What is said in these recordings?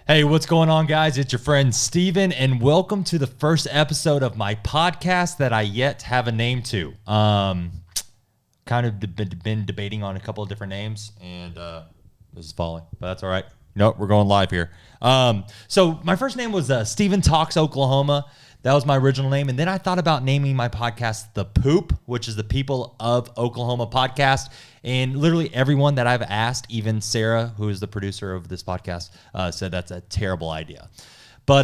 Hey, what's going on, guys? It's your friend Steven, and welcome to the first episode of my podcast that I yet have a name to. Kind of been debating on a couple of different names, and this is falling, but that's all right. Nope, we're going live here. So my first name was Steven Talks Oklahoma. That was my original name, and then I thought about naming my podcast The Poop, which is the People of Oklahoma podcast. And literally everyone that I've asked, even Sarah, who is the producer of this podcast, said that's a terrible idea. But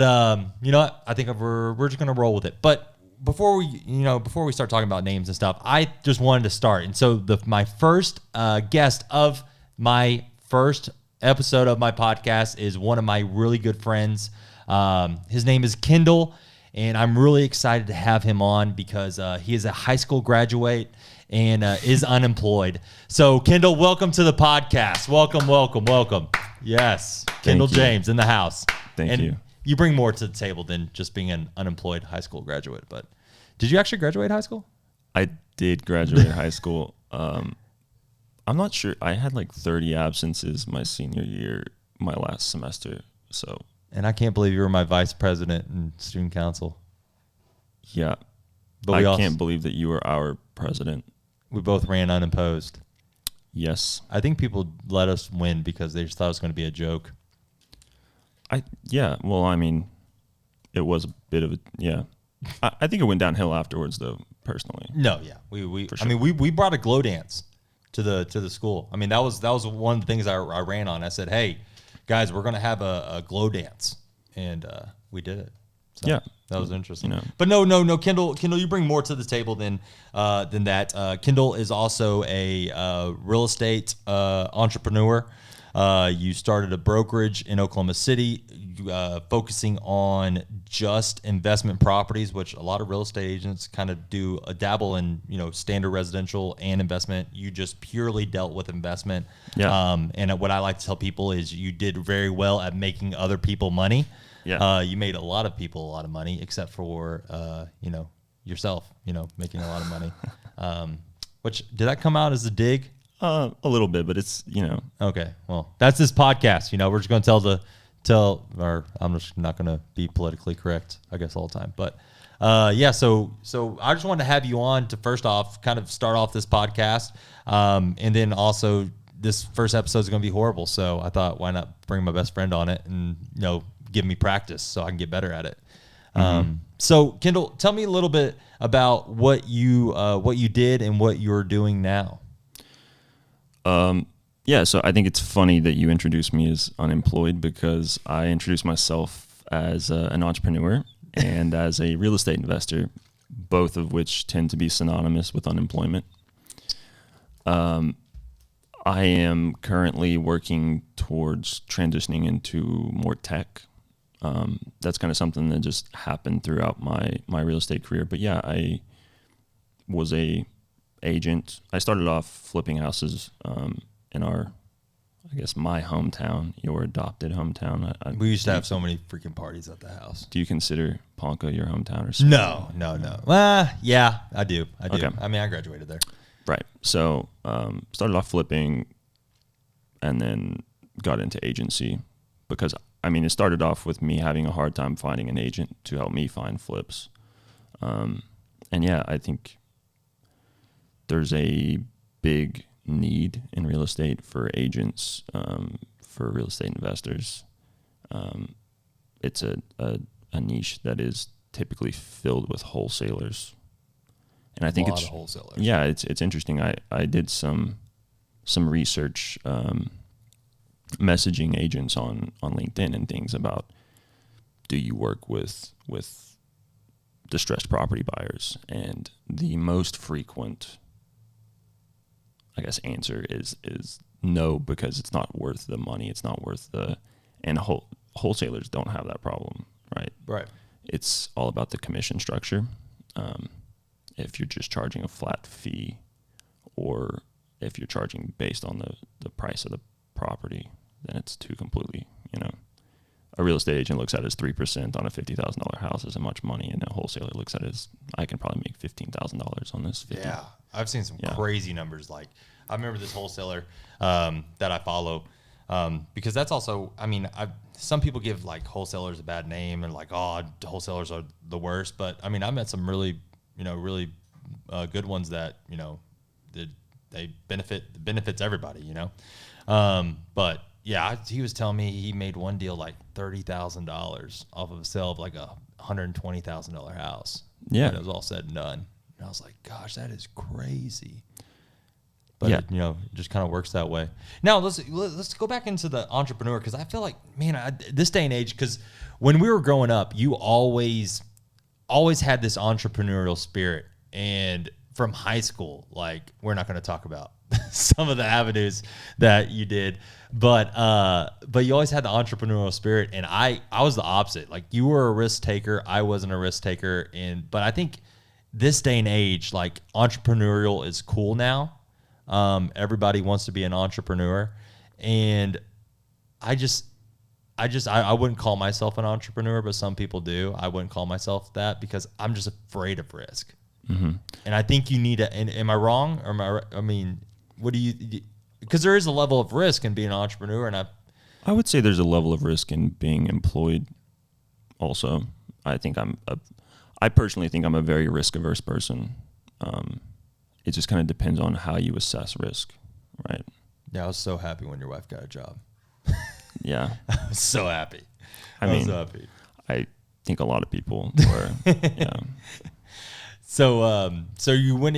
you know what? I think we're just gonna roll with it. But before we start talking about names and stuff, I just wanted to start. And so my first guest of my first episode of my podcast is one of my really good friends. His name is Kendall. And I'm really excited to have him on because he is a high school graduate and is unemployed. So, Kendall, welcome to the podcast. Welcome. Yes, Kendall James in the house. Thank you. You bring more to the table than just being an unemployed high school graduate. But did you actually graduate high school? I did graduate high school. I'm not sure. I had like 30 absences my senior year, my last semester. So. And I can't believe you were my vice president and student council. Yeah. But I can't believe that you were our president. We both ran unopposed. Yes. I think people let us win because they just thought it was going to be a joke. Well, I mean, it was a bit of a, yeah. I think it went downhill afterwards, though, personally. No, yeah. We For sure. I mean, we brought a glow dance to the school. I mean, that was one of the things I ran on. I said, hey, guys, we're going to have a glow dance. And we did it. So yeah. That was interesting. You know. But no, Kendall, you bring more to the table than that. Kendall is also a real estate entrepreneur. You started a brokerage in Oklahoma City, focusing on just investment properties, which a lot of real estate agents kind of do a dabble in, standard residential and investment. You just purely dealt with investment. Yeah. And what I like to tell people is you did very well at making other people money. Yeah. You made a lot of people a lot of money, except for, yourself, making a lot of monch. Did that come out as a dig? A little bit, but it's, Okay. Well, that's this podcast. We're just going to or I'm just not going to be politically correct, I guess, all the time. But so I just wanted to have you on to first off kind of start off this podcast. And then also this first episode is going to be horrible. So I thought, why not bring my best friend on it and, give me practice so I can get better at it. So Kendall, tell me a little bit about what you did and what you're doing now. So I think it's funny that you introduced me as unemployed because I introduced myself as an entrepreneur and as a real estate investor, both of which tend to be synonymous with unemployment. I am currently working towards transitioning into more tech. That's kind of something that just happened throughout my real estate career. But yeah, I was a agent. I started off flipping houses in my hometown, your adopted hometown. We used to have so many freaking parties at the house. Do you consider Ponca your hometown or something? No. Yeah, I do. Okay. I mean, I graduated there. Right. So started off flipping and then got into agency because, it started off with me having a hard time finding an agent to help me find flips. I think there's a big need in real estate for agents, for real estate investors. It's a niche that is typically filled with wholesalers. And I think it's wholesalers. Yeah, it's interesting. I did some research, messaging agents on LinkedIn and things about, do you work with distressed property buyers? And the most frequent, I guess, answer is no, because it's not worth the money. It's not worth and wholesalers don't have that problem, right? Right. It's all about the commission structure. If you're just charging a flat fee, or if you're charging based on the price of the property, then it's two completely, a real estate agent looks at it as 3% on a $50,000 house isn't much money, and a wholesaler looks at it as, I can probably make $15,000 on this 50. Yeah, I've seen some crazy numbers. Like, I remember this wholesaler that I follow. Because that's also, I mean, some people give like wholesalers a bad name and like, oh, wholesalers are the worst. But I mean, I met some really, really good ones that, they benefits everybody, But yeah, he was telling me he made one deal like $30,000 off of a sale of like $120,000 house. Yeah. When it was all said and done. And I was like, gosh, that is crazy. But yeah. it, just kind of works that way. Now let's go back into the entrepreneur, because I feel like, man, this day and age, because when we were growing up, you always had this entrepreneurial spirit. And from high school, like, we're not going to talk about some of the avenues that you did, but you always had the entrepreneurial spirit, and I was the opposite. Like, you were a risk taker, I wasn't a risk taker, but I think this day and age, like, entrepreneurial is cool now. Everybody wants to be an entrepreneur, and I wouldn't call myself an entrepreneur, but some people do. I wouldn't call myself that because I'm just afraid of risk. Mm-hmm. And I think you need to, and am I wrong? Or what do you, because there is a level of risk in being an entrepreneur, and I would say there's a level of risk in being employed also. I personally think I'm a very risk averse person. It just kind of depends on how you assess risk, right? Yeah, I was so happy when your wife got a job. Yeah. I was so happy. I think a lot of people were, yeah. So you went.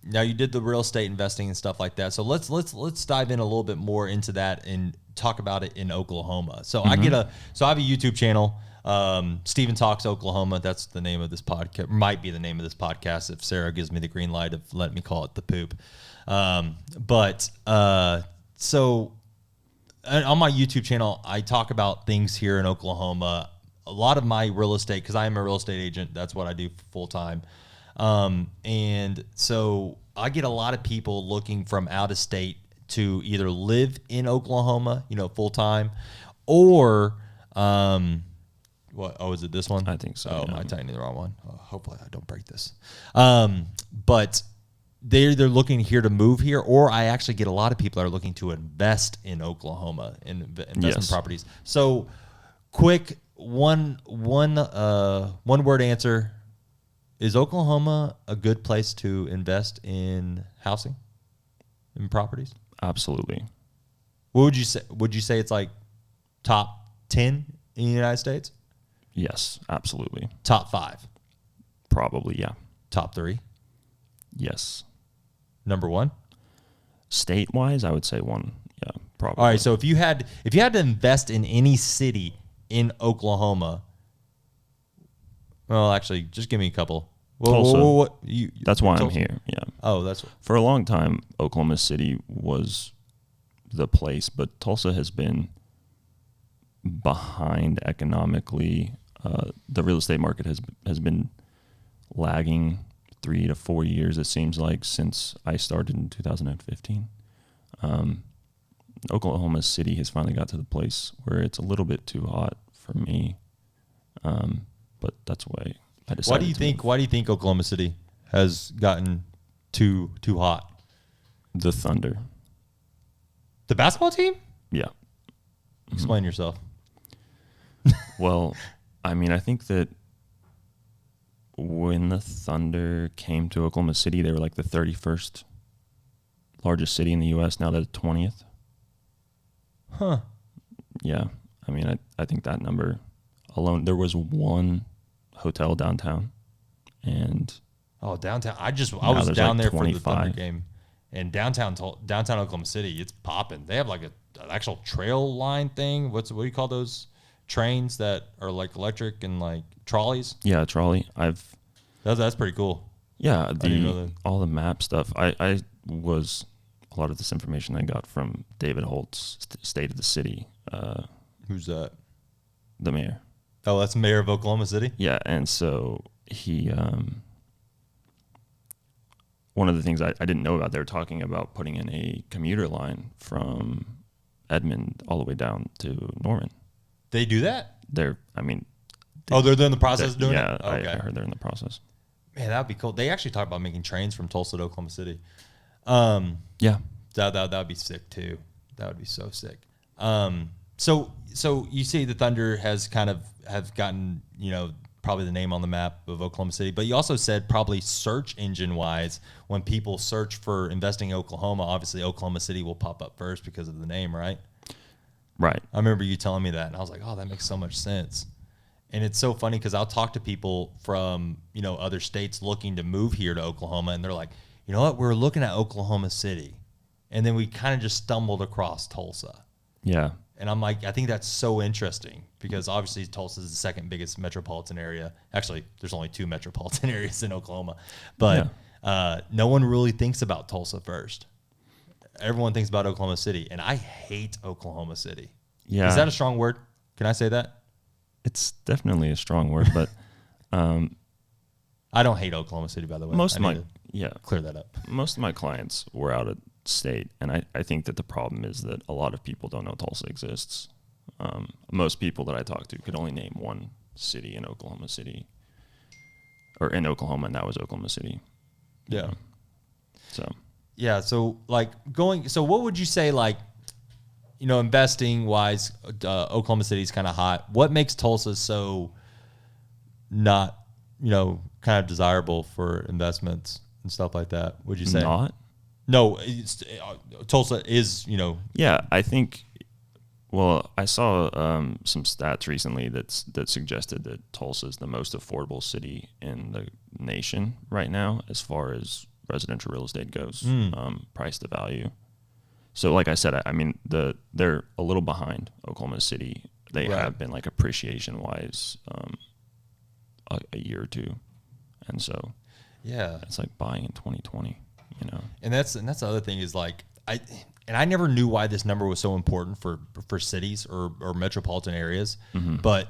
Now you did the real estate investing and stuff like that. So let's dive in a little bit more into that and talk about it in Oklahoma. So I have a YouTube channel, Steven Talks Oklahoma. That's the name of this podcast. Might be the name of this podcast if Sarah gives me the green light of letting me call it the poop. So on my YouTube channel, I talk about things here in Oklahoma. A lot of my real estate, because I am a real estate agent, that's what I do full time. And so I get a lot of people looking from out of state to either live in Oklahoma, full time, or what? Oh, is it this one? I think so. Oh, yeah. I'm tightening the wrong one. Oh, hopefully I don't break this. But they're either looking here to move here, or I actually get a lot of people that are looking to invest in Oklahoma and investment properties. So quick. One word answer: is Oklahoma a good place to invest in housing, in properties? Absolutely. What would you say? Would you say it's like top 10 in the United States? Yes, absolutely. Top 5? Probably, yeah. Top 3? Yes. Number 1? State-wise, I would say 1. Yeah, probably. All right. So if you had to invest in any city in Oklahoma, well, actually, just give me a couple. Tulsa. That's why I'm here. Yeah. Oh, that's for a long time. Oklahoma City was the place, but Tulsa has been behind economically. The real estate market has been lagging 3 to 4 years. It seems like since I started in 2015. Oklahoma City has finally got to the place where it's a little bit too hot for me, but that's why I decided. Why do you think Oklahoma City has gotten too hot? The Thunder, the basketball team. Yeah. Explain yourself. Well, I think that when the Thunder came to Oklahoma City, they were like the 31st largest city in the U.S. Now they're the 20th. Huh. Yeah. I think that number alone, there was one hotel downtown, and downtown. I was down there 25. for the Thunder game, and downtown Oklahoma City, it's popping. They have like an actual trail line thing. What do you call those trains that are like electric and like trolleys? Yeah, trolley. That's pretty cool. Yeah, all the map stuff. I was a lot of this information I got from David Holt's State of the City. Who's that? The mayor. Oh, that's mayor of Oklahoma City? Yeah, and so he, one of the things I didn't know about, they were talking about putting in a commuter line from Edmond all the way down to Norman. They do that? They're in the process of doing it? Yeah, okay. I heard they're in the process. Man, that'd be cool. They actually talk about making trains from Tulsa to Oklahoma City. Yeah. That'd be sick too. That would be so sick. So you see the Thunder has kind of have gotten, probably the name on the map of Oklahoma City, but you also said probably search engine wise, when people search for investing in Oklahoma, obviously Oklahoma City will pop up first because of the name, right? Right. I remember you telling me that, and I was like, oh, that makes so much sense. And it's so funny because I'll talk to people from, other states looking to move here to Oklahoma, and they're like, you know what, we're looking at Oklahoma City. And then we kind of just stumbled across Tulsa. Yeah. And I'm like, I think that's so interesting because obviously Tulsa is the second biggest metropolitan area. Actually, there's only 2 metropolitan areas in Oklahoma. But no one really thinks about Tulsa first. Everyone thinks about Oklahoma City, and I hate Oklahoma City. Yeah. Is that a strong word? Can I say that? It's definitely a strong word, but I don't hate Oklahoma City, by the way. Clear that up. Most of my clients were out of state, and I think that the problem is that a lot of people don't know Tulsa exists. Most people that I talk to could only name one city in Oklahoma City, or in Oklahoma, and that was Oklahoma City. Yeah. So. Yeah. So what would you say, investing wise, Oklahoma City is kind of hot. What makes Tulsa so not, kind of desirable for investments and stuff like that? Would you say not? No, Tulsa is, Yeah, I think. Well, I saw some stats recently that suggested that Tulsa is the most affordable city in the nation right now, as far as residential real estate goes, price to value. So, like I said, I mean, they're a little behind Oklahoma City. They have been appreciation wise, a year or two, and so it's like buying in 2020. And that's the other thing is I never knew why this number was so important for cities or metropolitan areas, but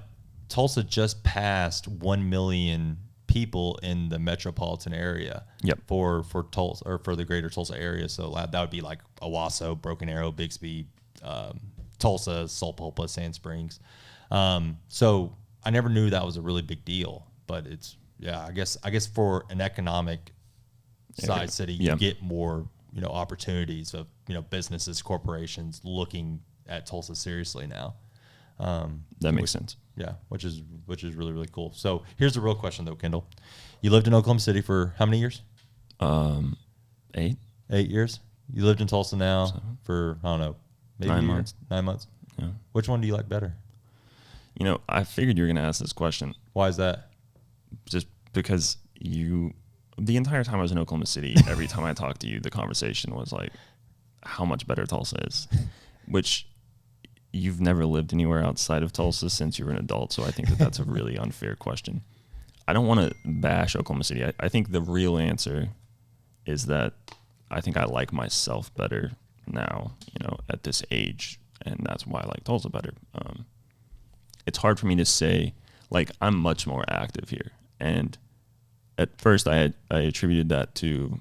Tulsa just passed 1 million people in the metropolitan area. Yep. For Tulsa or for the greater Tulsa area. So that would be like Owasso, Broken Arrow, Bixby, Tulsa, Sulpulpa, Sand Springs. So I never knew that was a really big deal, but I guess for an economic size city, you get more, opportunities of, businesses, corporations looking at Tulsa seriously now. That makes sense. Yeah, which is really, really cool. So here's the real question though, Kendall. You lived in Oklahoma City for how many years? 8. 8 years. You lived in Tulsa now for, I don't know, maybe 9 months. 9 months. Yeah. Which one do you like better? I figured you were going to ask this question. Why is that? Just because the entire time I was in Oklahoma City, every time I talked to you, the conversation was like, how much better Tulsa is, which you've never lived anywhere outside of Tulsa since you were an adult. So I think that's a really unfair question. I don't want to bash Oklahoma City. I think the real answer is that I think I like myself better now, at this age. And that's why I like Tulsa better. It's hard for me to say, I'm much more active here. And at first I attributed that to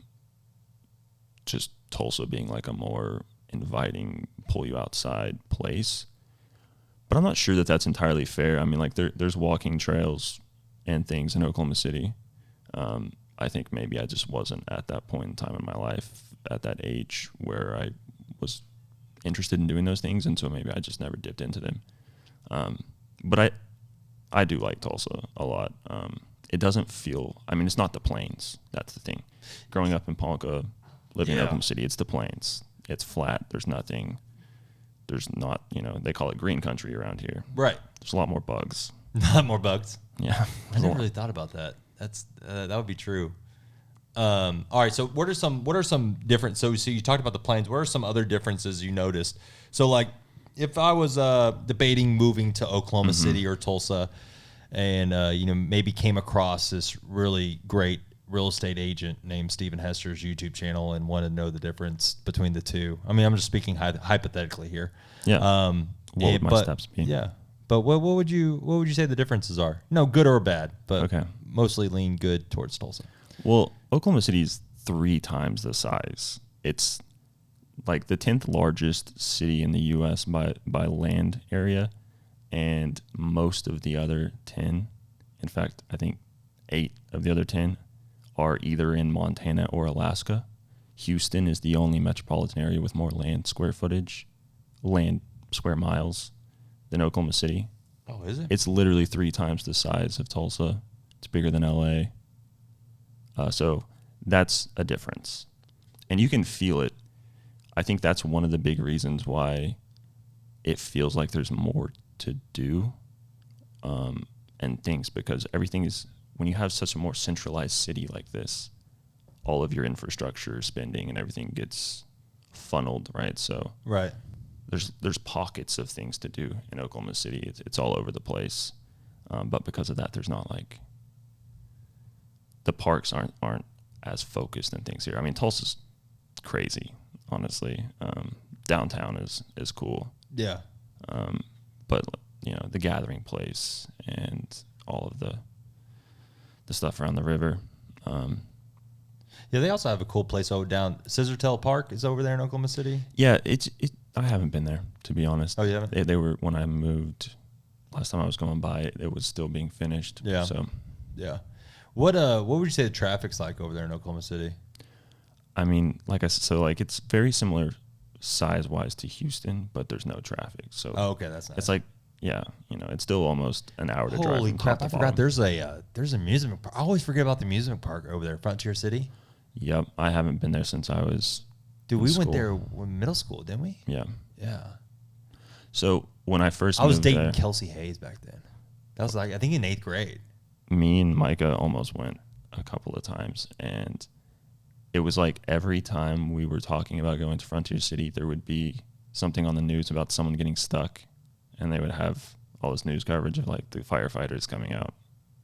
just Tulsa being a more inviting, pull you outside place. But I'm not sure that that's entirely fair. I mean, there's walking trails and things in Oklahoma City. I think maybe I just wasn't at that point in time in my life, at that age where I was interested in doing those things, and so maybe I just never dipped into them. But I do like Tulsa a lot. It doesn't feel, it's not the plains. That's the thing. Growing up in Ponca, living in Oklahoma City, it's the plains. It's flat. There's nothing. There's not, they call it green country around here. Right. There's a lot more bugs. Not more bugs. Yeah. I never really thought about that. That's that would be true. All right. So what are some different? So you talked about the plains. What are some other differences you noticed? So if I was debating moving to Oklahoma City or Tulsa, and maybe came across this really great real estate agent named Stephen Hester's YouTube channel and wanted to know the difference between the two. I'm just speaking hypothetically here. Yeah. What would my steps be? Yeah. But what would you say the differences are? No, good or bad, but mostly lean good towards Tulsa. Well, Oklahoma City is 3 times the size. It's like the 10th largest city in the U.S. by land area, and most of the other 10, in fact, I think 8 of the other 10 are either in Montana or Alaska. Houston is the only metropolitan area with more land square footage land square miles than Oklahoma City. Oh, is it? It's literally 3 times the size of Tulsa. It's bigger than LA. So that's a difference. And you can feel it. I think that's one of the big reasons why it feels like there's more to do and things, because everything is, when you have such a more centralized city like this, all of your infrastructure spending and everything gets funneled, right? So right. There's pockets of things to do in Oklahoma City. It's all over the place. But because of that, there's not like, the parks aren't as focused and things here. I mean, Tulsa's crazy, honestly. Downtown is cool. Yeah. But the gathering place and all of the stuff around the river. Yeah, they also have a cool place over down. Scissortail Park is over there in Oklahoma City. Yeah, I haven't been there, to be honest. Oh, you haven't? They were, when I moved, last time I was going by, it was still being finished. Yeah. So, yeah. What would you say the traffic's like over there in Oklahoma City? I mean, like I said, so like it's very similar size-wise to Houston, but there's no traffic. So okay, that's nice. It's like, it's still almost an hour to drive. Holy from crap! top I to forgot bottom. there's an amusement park. I always forget about the amusement park over there, Frontier City. Yep, I haven't been there since I was. Dude, we went school. there in middle school, didn't we? Yeah. Yeah. So when I first I was moved dating there, Kelsey Hayes back then. That was like, I think in 8th grade. me and Micah almost went a couple of times, and it was like every time we were talking about going to Frontier City, there would be something on the news about someone getting stuck, and they would have all this news coverage of like the firefighters coming out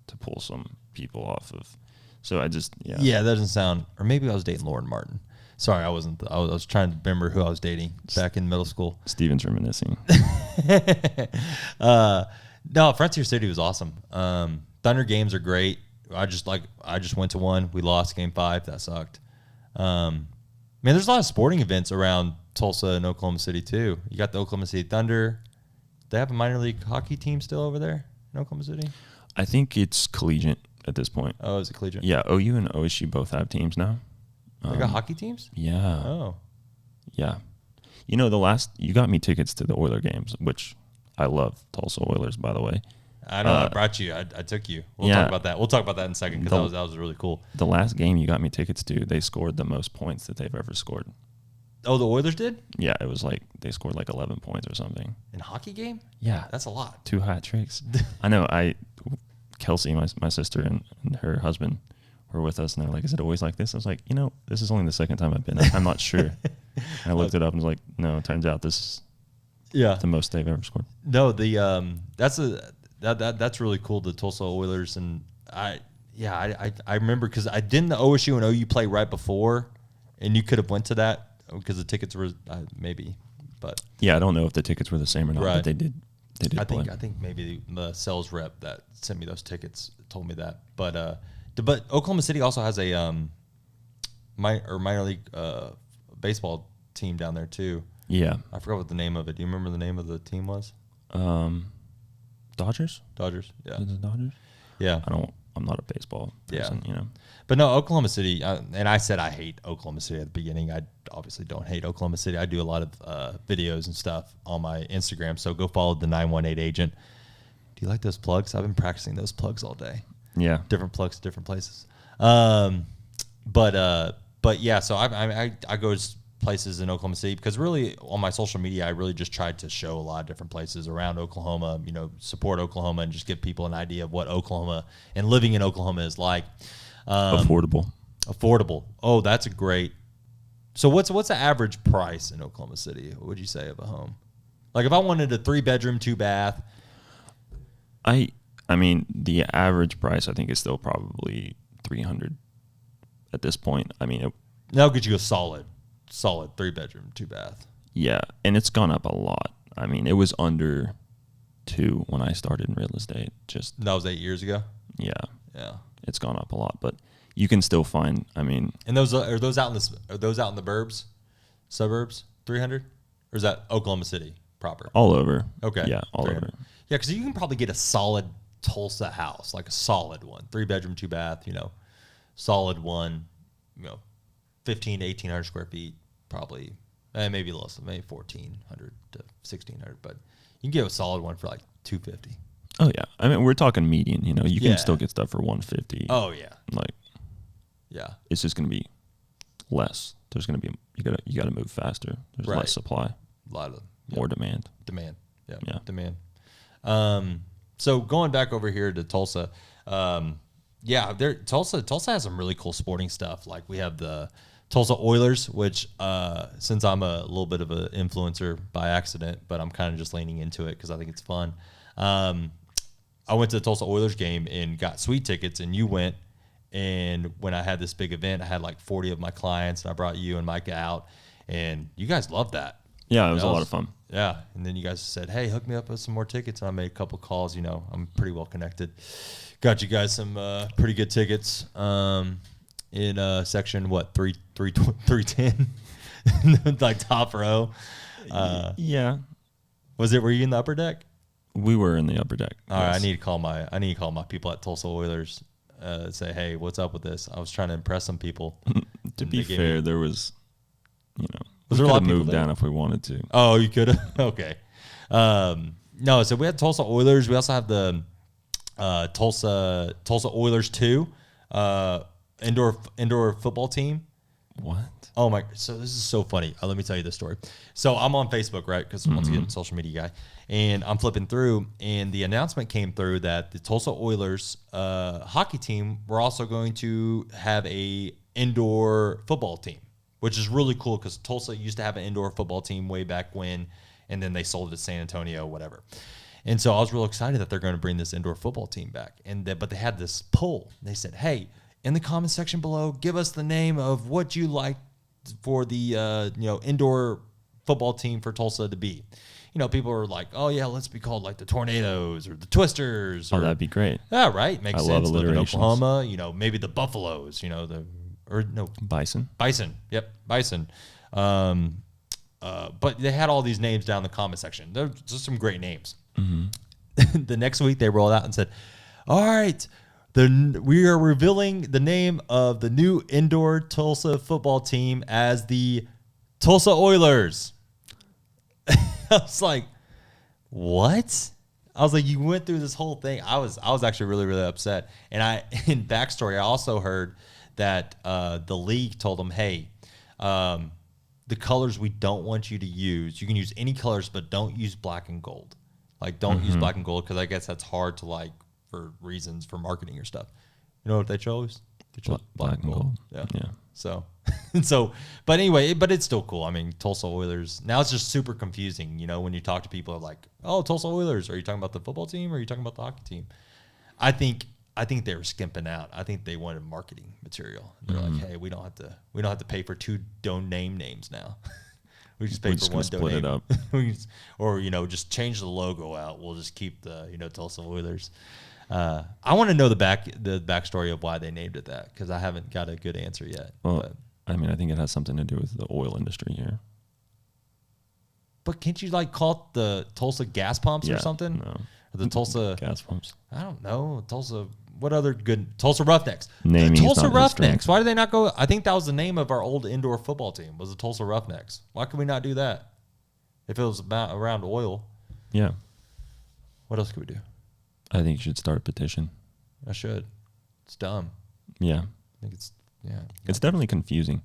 to pull some people off of. So I just, Yeah, that doesn't sound, or maybe I was dating Lauren Martin. Sorry, I wasn't. I was trying to remember who I was dating back in middle school. Steven's reminiscing. No, Frontier City was awesome. Thunder games are great. I just went to one. We lost game 5. That sucked. Man, there's a lot of sporting events around Tulsa and Oklahoma City too. You got the Oklahoma City Thunder. They have a minor league hockey team still over there in Oklahoma City. I think it's collegiate at this point. Oh, is it collegiate? Yeah, OU and OSU both have teams now. They got hockey teams? Yeah. Oh. Yeah. You got me tickets to the Oiler games, which I love Tulsa Oilers, by the way. I know. I brought you. I took you. We'll talk about that. We'll talk about that in a second because that was really cool. The last game you got me tickets to, they scored the most points that they've ever scored. Oh, the Oilers did? Yeah, it was like they scored like 11 points or something. In a hockey game? Yeah. That's a lot. 2 hat tricks. I know. Kelsey, my sister, and her husband were with us, and they're like, "Is it always like this?" I was like, this is only the second time I've been. I'm not sure. And I looked it up and was like, no, it turns out this is the most they've ever scored. No, that's really cool. The Tulsa Oilers, and I remember because I didn't the OSU and OU play right before, and you could have went to that because the tickets were maybe, but yeah, I don't know if the tickets were the same or not, but they did. I think maybe the sales rep that sent me those tickets told me that, but Oklahoma City also has a minor league baseball team down there too. Yeah, I forgot what the name of it. Do you remember the name of the team was? Dodgers. Yeah. Is it Dodgers? Yeah. I'm not a baseball person, But no, Oklahoma City, and I said I hate Oklahoma City at the beginning. I obviously don't hate Oklahoma City. I do a lot of videos and stuff on my Instagram, so go follow the 918 agent. Do you like those plugs? I've been practicing those plugs all day. Yeah. Different plugs, different places. But yeah, so I go to places in Oklahoma City because really on my social media, I really just tried to show a lot of different places around Oklahoma, support Oklahoma and just give people an idea of what Oklahoma and living in Oklahoma is like. Affordable. Oh, that's a great. So what's the average price in Oklahoma City? What would you say of a home? Like if I wanted a 3-bedroom, 2-bath. I mean, the average price I think is still probably $300 at this point. I mean, Now could you go solid 3-bedroom, 2-bath? Yeah, and it's gone up a lot. I mean, it was under 2 when I started in real estate. That was 8 years ago. Yeah, it's gone up a lot, but you can still find. I mean, and those out in the burbs, suburbs, 300, or is that Oklahoma City proper? All over. Okay, yeah, all over. Yeah, because you can probably get a solid Tulsa house, like a solid one, 3-bedroom, 2-bath. Solid one, 1,500 to 1,800 square feet, probably maybe less, maybe 1,400 to 1,600, but you can get a solid one for like 250. Oh yeah, I mean we're talking median. You know, you can still get stuff for 150. Oh yeah, like it's just gonna be less. There's gonna be you gotta move faster. There's less supply, a lot of more demand. Yeah, demand. So going back over here to Tulsa, Tulsa has some really cool sporting stuff. Like we have the Tulsa Oilers, which since I'm a little bit of an influencer by accident, but I'm kind of just leaning into it because I think it's fun. I went to the Tulsa Oilers game and got sweet tickets, and you went. And when I had this big event, I had like 40 of my clients, and I brought you and Micah out, and you guys loved that. Yeah, it was a lot of fun. Yeah, and then you guys said, "Hey, hook me up with some more tickets," and I made a couple calls. You know, I'm pretty well connected. Got you guys some pretty good tickets in section 310, like top row. Yeah, were you in the upper deck? We were in the upper deck. All right, I need to call my people at Tulsa Oilers. Say, hey, what's up with this? I was trying to impress some people. To be fair, there was, we there a lot could have of people moved there? down if we wanted to. Oh, you could have? Okay. No, so we had Tulsa Oilers. We also have the Tulsa Oilers 2 indoor football team. What? Oh my! So this is so funny. Let me tell you this story. So I'm on Facebook, right? Because once again, social media guy, and I'm flipping through, and the announcement came through that the Tulsa Oilers hockey team were also going to have a indoor football team, which is really cool because Tulsa used to have an indoor football team way back when, and then they sold it to San Antonio, whatever. And so I was real excited that they're going to bring this indoor football team back, but they had this poll. They said, "Hey, in the comment section below, give us the name of what you like for the indoor football team for Tulsa to be." People are like, "Oh yeah, let's be called like the Tornadoes or the Twisters." That'd be great. Yeah, right. Makes sense. Love Live in alliterations. Oklahoma, maybe the Buffaloes. Bison. Bison. Yep, Bison. But they had all these names down in the comment section. There's just some great names. Mm-hmm. The next week they rolled out and said, "All right, we are revealing the name of the new indoor Tulsa football team as the Tulsa Oilers." I was like, "What?" I was like, "You went through this whole thing." I was actually really, really upset. And in backstory, I also heard that the league told them, "Hey, the colors we don't want you to use. You can use any colors, but don't use black and gold. Like, don't use black and gold because I guess that's hard to like for reasons for marketing or stuff." You know what they chose? They chose black and gold. Yeah. So, but anyway, but it's still cool. I mean, Tulsa Oilers. Now it's just super confusing. When you talk to people, like, "Oh, Tulsa Oilers. Are you talking about the football team or are you talking about the hockey team?" I think they were skimping out. I think they wanted marketing material. They're like, "Hey, we don't have to pay for two domain names now. We just pay for one split it up, or just change the logo out. We'll just keep the Tulsa Oilers." I want to know the backstory of why they named it that because I haven't got a good answer yet. Well, I mean, I think it has something to do with the oil industry here. But can't you like call it the Tulsa gas pumps or something? No. Or the Tulsa gas pumps. I don't know. Tulsa. What other good Tulsa Roughnecks? Naming Tulsa Roughnecks. Why did they not go? I think that was the name of our old indoor football team. Was the Tulsa Roughnecks? Why could we not do that? If it was around oil. Yeah. What else could we do? I think you should start a petition. I should. It's dumb. Yeah. I think it's It's definitely confusing.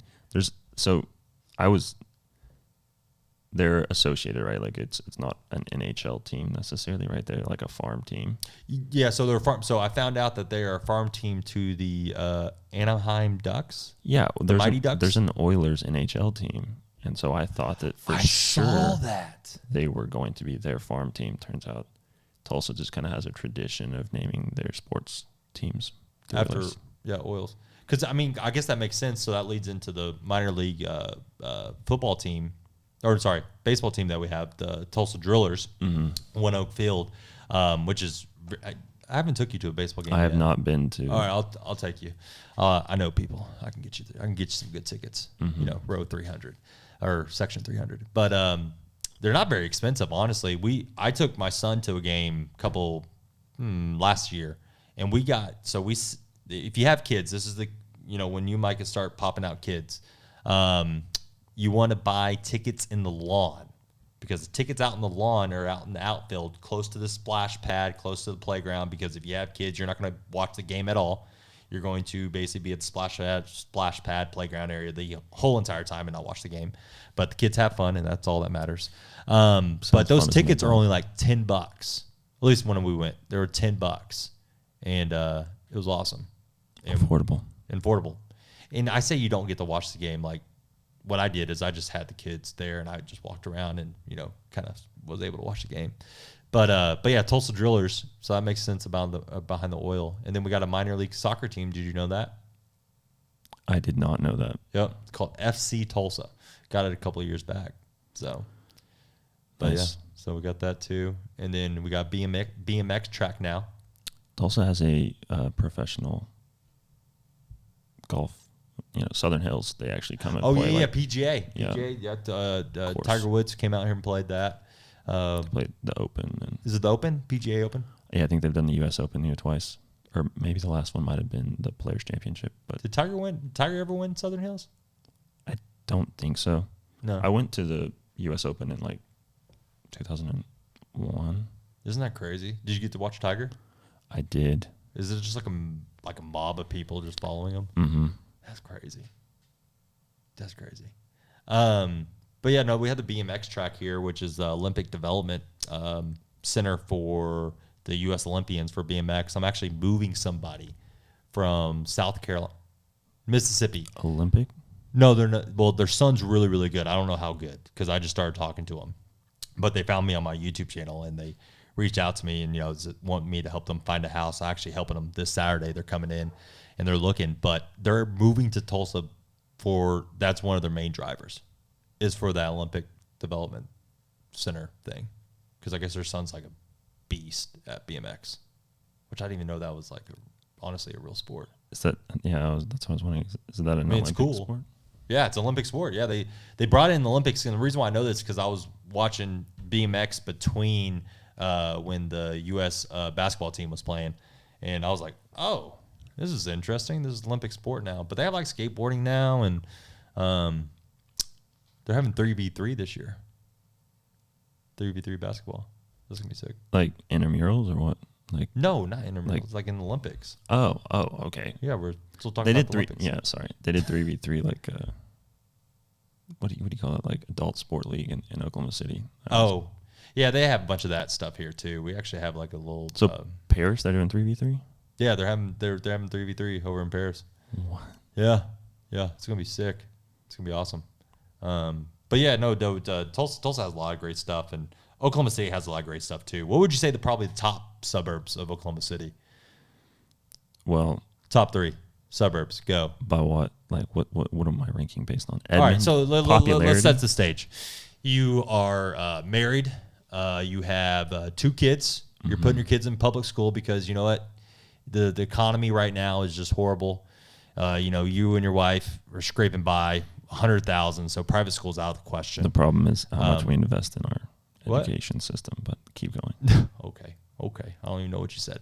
They're associated, right? Like it's not an NHL team necessarily, right? They're like a farm team. Yeah, so they're farm. So I found out that they are a farm team to the Anaheim Ducks. Yeah, the Mighty Ducks. There's an Oilers NHL team, and so I thought that I saw that they were going to be their farm team. Turns out Tulsa just kind of has a tradition of naming their sports teams after Oilers. Oils. Because I mean, I guess that makes sense. So that leads into the minor league football team. Or sorry, baseball team that we have, the Tulsa Drillers, One Oak Field, which is I haven't took you to a baseball game. I have yet. not been to. All right, I'll take you. I know people. I can get you there. I can get you some good tickets. Row 300 or section 300. But they're not very expensive, honestly. I took my son to a game last year, and if you have kids, this is the when you might start popping out kids. you want to buy tickets in the lawn, because the tickets out in the lawn are out in the outfield, close to the splash pad, close to the playground. Because if you have kids, you're not going to watch the game at all. You're going to basically be at the splash pad playground area the whole entire time and not watch the game. But the kids have fun, and that's all that matters. But those tickets are only like $10. At least when we went, they were $10, and it was awesome. Affordable. And I say you don't get to watch the game. Like, what I did is I just had the kids there, and I just walked around and, kind of was able to watch the game. But yeah, Tulsa Drillers. So that makes sense about behind the oil. And then we got a minor league soccer team. Did you know that? I did not know that. Yep. It's called FC Tulsa. Got it a couple of years back. So, but nice. Yeah, so we got that too. And then we got BMX track now. Tulsa has a professional golf. Southern Hills. They actually come and play. PGA. Yeah. Tiger Woods came out here and played that. Played the Open. Is it the Open? PGA Open? Yeah, I think they've done the U.S. Open here twice. Or maybe the last one might have been the Players' Championship. But did Tiger ever win Southern Hills? I don't think so. No. I went to the U.S. Open in 2001. Isn't that crazy? Did you get to watch Tiger? I did. Is it just like a mob of people just following him? Mm-hmm. That's crazy. But yeah, no, we had the BMX track here, which is the Olympic Development Center for the U.S. Olympians for BMX. I'm actually moving somebody from South Carolina, Mississippi. Olympic? No, they're not. Well, their son's really, really good. I don't know how good because I just started talking to them. But they found me on my YouTube channel, and they reached out to me and, want me to help them find a house. I'm actually helping them this Saturday. They're coming in, and they're looking. But they're moving to Tulsa that's one of their main drivers, is for that Olympic Development Center thing. Because I guess their son's like a beast at BMX, which I didn't even know that was honestly a real sport. Is that, that's what I was wondering. Is that an Olympic sport? Yeah, it's an Olympic sport. Yeah, they brought it in the Olympics. And the reason why I know this is because I was watching BMX between when the U.S. Basketball team was playing. And I was like, oh, this is interesting. This is Olympic sport now. But they have skateboarding now, and they're having 3v3 this year. 3v3 basketball. This is going to be sick. Like intramurals or what? No, not intramurals. It's like in the Olympics. Oh, okay. Yeah, we're still talking about the Olympics. Yeah, sorry. They did 3v3 what do you call it? Adult sport league in Oklahoma City. Yeah, they have a bunch of that stuff here too. We actually have a little. So Paris, they're doing 3v3. Yeah, they're having 3v3 over in Paris. What? Yeah, it's gonna be sick. It's gonna be awesome. But yeah, no, Tulsa has a lot of great stuff, and Oklahoma City has a lot of great stuff too. What would you say probably the top suburbs of Oklahoma City? Well, top 3 suburbs. Go. By what? What am I ranking based on? Edmond, all right, so let's set the stage. You are married. You have 2 kids. You're putting your kids in public school because you know what? The economy right now is just horrible. You and your wife are scraping by $100,000, so private school's out of the question. The problem is how much we invest in our education system, but keep going. Okay. I don't even know what you said.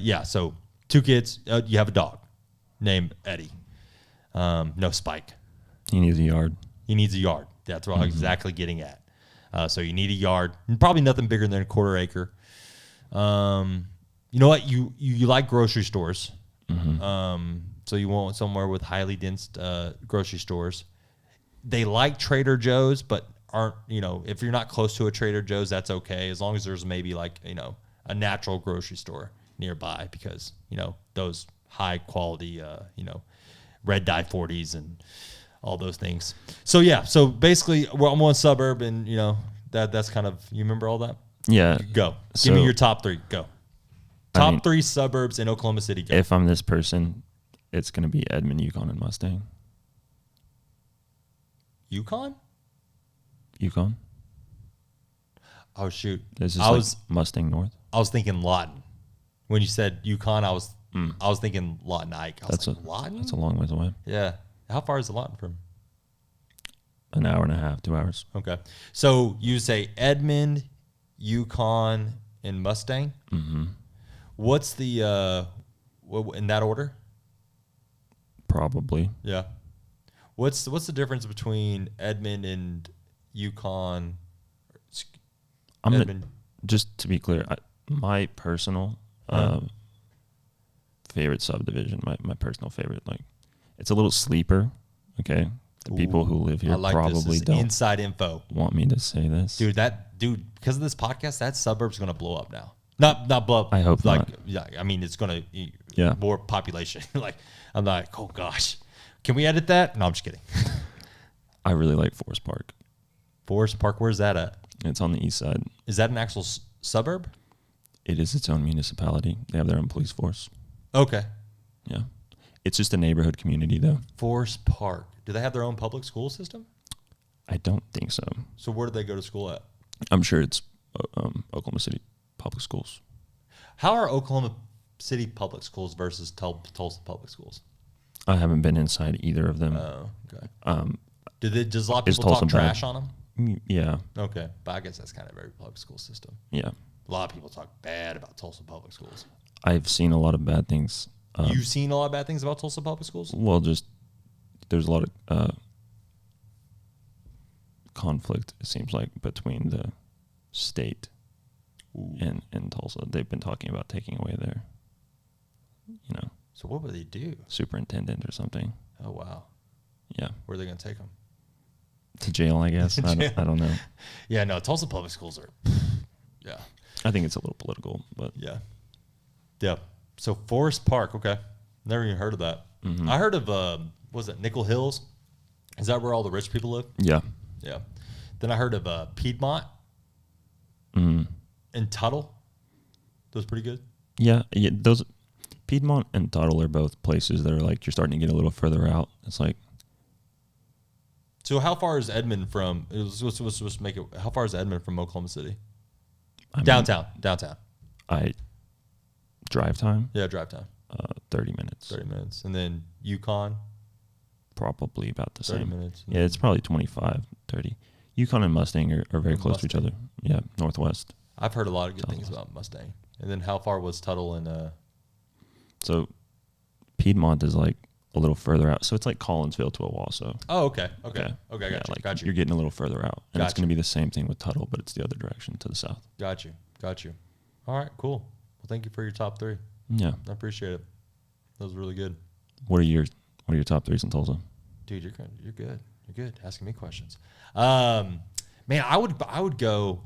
Yeah, so 2 kids. You have a dog named Eddie. No, Spike. He needs a yard. That's what I'm exactly getting at. So you need a yard. Probably nothing bigger than a 1/4 acre. You know what? You like grocery stores. So you want somewhere with highly dense grocery stores. They like Trader Joe's, but aren't, if you're not close to a Trader Joe's, that's okay. As long as there's maybe a natural grocery store nearby, because, those high quality, red dye 40s and all those things. So yeah, so basically I'm one suburb, and that's kind of, you remember all that? Yeah. Go. Give me your top 3. Go. Top 3 suburbs in Oklahoma City. Go. If I'm this person, it's going to be Edmond, Yukon, and Mustang. Yukon? Oh shoot. This is Mustang North. I was thinking Lawton. When you said Yukon, I was thinking Lawton Ike. Lawton? That's a long ways away. Yeah. How far is Lawton from? An hour and a half, 2 hours. Okay. So you say Edmond, Yukon, and Mustang? Mm-hmm. What's the in that order? Probably. Yeah. What's the difference between Edmond and Yukon? Just to be clear, my personal favorite subdivision, my personal favorite, like it's a little sleeper. Okay, the people who live here probably don't inside info. Want me to say this, dude. Because of this podcast, that suburb's gonna blow up now. Not blow up. I hope like, not. Yeah, I mean it's gonna more population. Like I'm like, oh gosh, can we edit that? No, I'm just kidding. I really like Forest Park. Forest Park, where's that at? It's on the east side. Is that an actual suburb? It is its own municipality. They have their own police force. Okay. Yeah. It's just a neighborhood community, though. Forest Park. Do they have their own public school system? I don't think so. So where do they go to school at? I'm sure it's Oklahoma City public schools. How are Oklahoma City public schools versus Tulsa public schools? I haven't been inside either of them. Oh, okay. Does a lot of people talk trash on them? Yeah. Okay. But I guess that's kind of every public school system. Yeah. A lot of people talk bad about Tulsa public schools. I've seen a lot of bad things. You've seen a lot of bad things about Tulsa public schools? Well, just there's a lot of conflict, it seems like, between the state and Tulsa. They've been talking about taking away their, So what would they do? Superintendent or something. Oh, wow. Yeah. Where are they going to take them? To jail, I guess. I don't know. Yeah, no, Tulsa public schools are, yeah. I think it's a little political, but. Yeah. Yeah. So Forest Park, okay. Never even heard of that. Mm-hmm. I heard of, was it Nickel Hills? Is that where all the rich people live? Yeah. Yeah. Then I heard of Piedmont and Tuttle. Those pretty good? Yeah. Those Piedmont and Tuttle are both places that are like, you're starting to get a little further out. It's like. So how far is Edmond from, let's make it, how far is Edmond from Oklahoma City? Downtown. Drive time? Yeah, drive time. 30 minutes. 30 minutes. And then Yukon? Probably about the 30 same. minutes. Yeah, it's probably 25, 30. Yukon and Mustang are very close to each other. Yeah, northwest. I've heard a lot of good things about Mustang. And then how far was Tuttle and... So Piedmont is like a little further out. So it's like Collinsville to Owasso. Oh, okay. Yeah, Got you. You're getting a little further out. And it's going to be the same thing with Tuttle, but it's the other direction to the south. Got you. All right, cool. Well, thank you for your top 3. Yeah. I appreciate it. That was really good. What are your top 3s in Tulsa? Dude, you're good. You're good. Asking me questions. Man, I would go...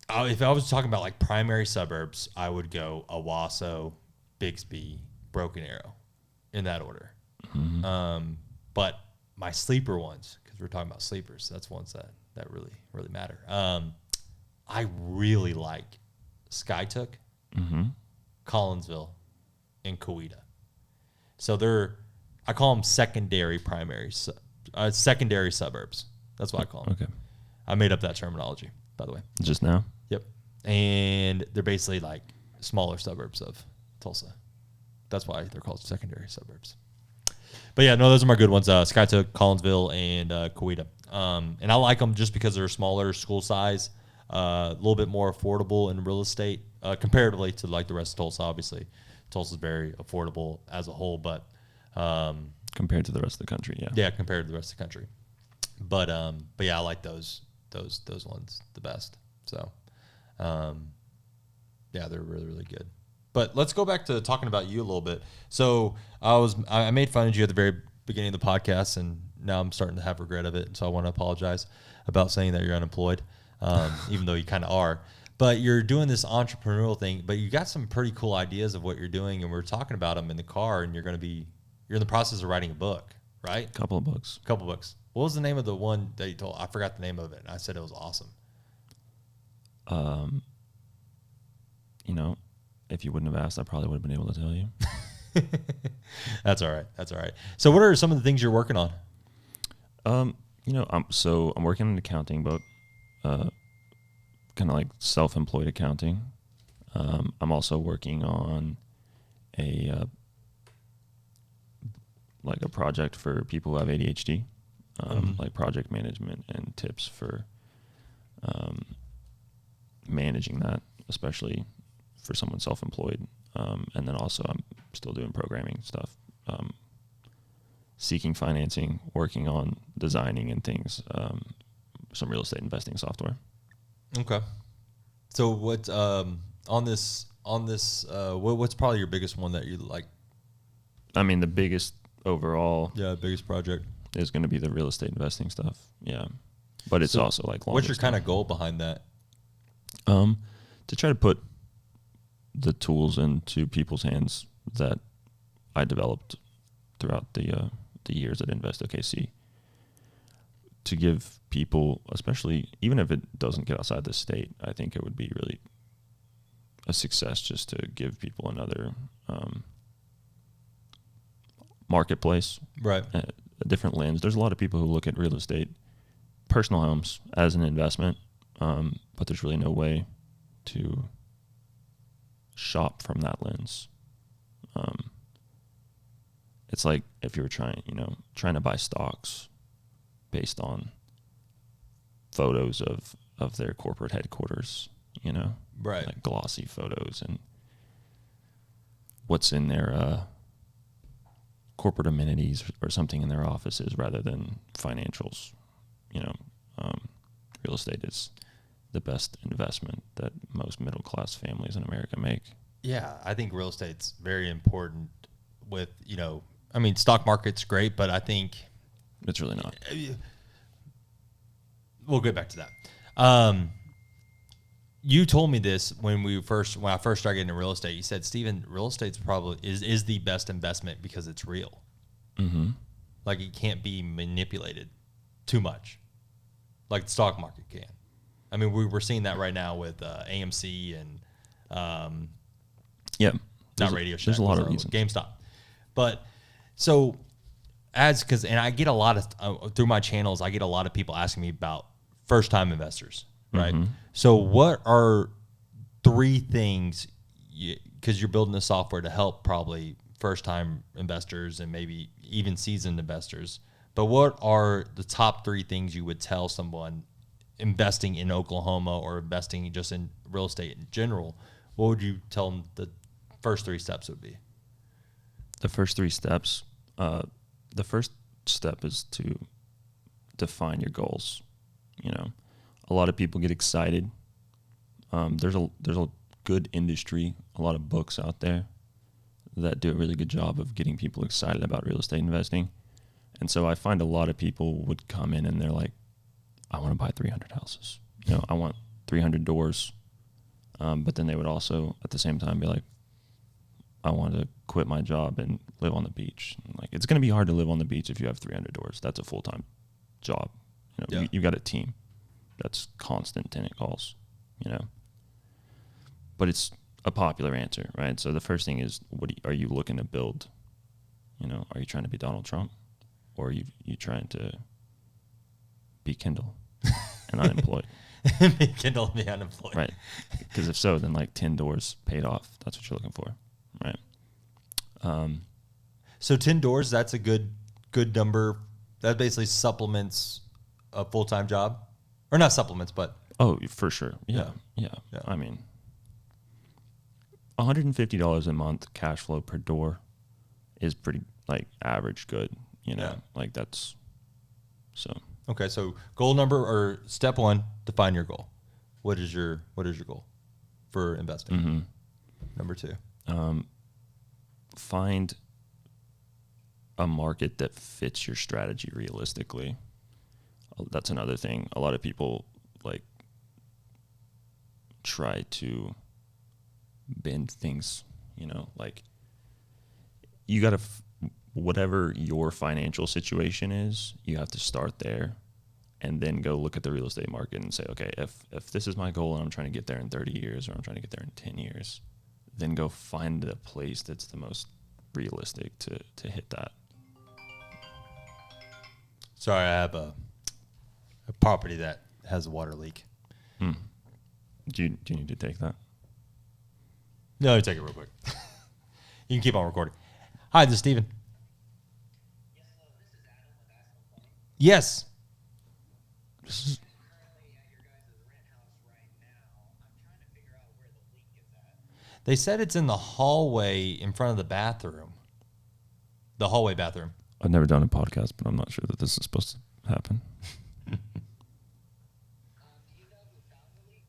if I was talking about like primary suburbs, I would go Owasso, Bixby, Broken Arrow, in that order. Mm-hmm. But my sleeper ones, because we're talking about sleepers, that's ones that really, really matter. I really like Skytook, Collinsville, and Coweta. So I call them secondary suburbs. That's what I call them. Okay. I made up that terminology, by the way. Just now? Yep. And they're basically like smaller suburbs of Tulsa. That's why they're called secondary suburbs. But yeah, no, those are my good ones. Skytook, Collinsville, and Coweta. And I like them just because they're smaller school size, a little bit more affordable in real estate comparatively to like the rest of Tulsa. Obviously, Tulsa's very affordable as a whole, but compared to the rest of the country, yeah. Yeah, compared to the rest of the country. But yeah, I like those ones the best. So, yeah, they're really, really good. But let's go back to talking about you a little bit. So I made fun of you at the very beginning of the podcast, and now I'm starting to have regret of it. So I want to apologize about saying that you're unemployed, even though you kind of are. But you're doing this entrepreneurial thing, but you got some pretty cool ideas of what you're doing, and we're talking about them in the car, and you're in the process of writing a book, right? A couple of books. What was the name of the one that you told? I forgot the name of it, and I said it was awesome. If you wouldn't have asked, I probably would have been able to tell you. That's all right. So what are some of the things you're working on? I'm working on an accounting book, kind of like self-employed accounting. I'm also working on a project for people who have ADHD, like project management and tips for managing that, especially for someone self-employed. And then also I'm still doing programming stuff seeking financing, working on designing and things, some real estate investing software. Okay. So what's what's probably your biggest one that you like? I mean, the biggest overall, Biggest project is going to be the real estate investing stuff. Yeah, but it's also like what's your kind of goal behind that? To try to put the tools into people's hands that I developed throughout the years at Invest OKC, to give people, especially even if it doesn't get outside the state, I think it would be really a success just to give people another marketplace, right? A different lens. There's a lot of people who look at real estate, personal homes, as an investment, but there's really no way to shop from that lens. It's like if you were trying to buy stocks based on photos of their corporate headquarters, right? Like glossy photos and what's in their corporate amenities or something in their offices rather than financials. Real estate is the best investment that most middle class families in America make. Yeah, I think real estate's very important with, stock market's great, but I think it's really not. We'll get back to that. You told me this when I first started getting into real estate. You said, Steven, real estate's probably is the best investment because it's real. Mm-hmm. Like it can't be manipulated too much, like the stock market can. I mean, we're seeing that right now with AMC and not Radio Shack. There's a lot of reasons. GameStop, but so and I get a lot of through my channels, I get a lot of people asking me about first time investors, right? Mm-hmm. So what are 3 things, because you're building the software to help probably first time investors and maybe even seasoned investors, but what are the top 3 things you would tell someone investing in Oklahoma or investing just in real estate in general? What would you tell them the first 3 steps would be? The first 3 steps, the first step is to define your goals. A lot of people get excited. There's a good industry, a lot of books out there that do a really good job of getting people excited about real estate investing. And so I find a lot of people would come in and they're like, I want to buy 300 houses. I want 300 doors. But then they would also at the same time be like, I want to quit my job and live on the beach. Like, it's going to be hard to live on the beach if you have 300 doors. That's a full-time job. You've got a team that's constant tenant calls, But it's a popular answer, right? So the first thing is, are you looking to build? Are you trying to be Donald Trump? Or are you trying to be Kendall and unemployed? Be Kendall and be unemployed. Right. Because if so, then like 10 doors paid off. That's what you're looking for. Right. So 10 doors, that's a good number. That basically supplements a full-time job, or not supplements, but for sure. Yeah. I mean, $150 a month cash flow per door is pretty like average good. Like that's so. Okay, so goal number or step 1, define your goal. What is your goal for investing? Mm-hmm. Number 2, find a market that fits your strategy realistically. That's another thing. A lot of people like try to bend things, like you got to whatever your financial situation is, you have to start there and then go look at the real estate market and say, okay, if this is my goal and I'm trying to get there in 30 years or I'm trying to get there in 10 years, then go find the place that's the most realistic to hit that. Sorry, I have a property that has a water leak. Do you need to take that? No, take it real quick. You can keep on recording. Hi, this is Steven. Yes. Currently at your guys' rent house right now. I'm trying to figure out where the leak is at. They said it's in the hallway in front of the bathroom. The hallway bathroom. I've never done a podcast, but I'm not sure that this is supposed to happen. Do you know who found the leak?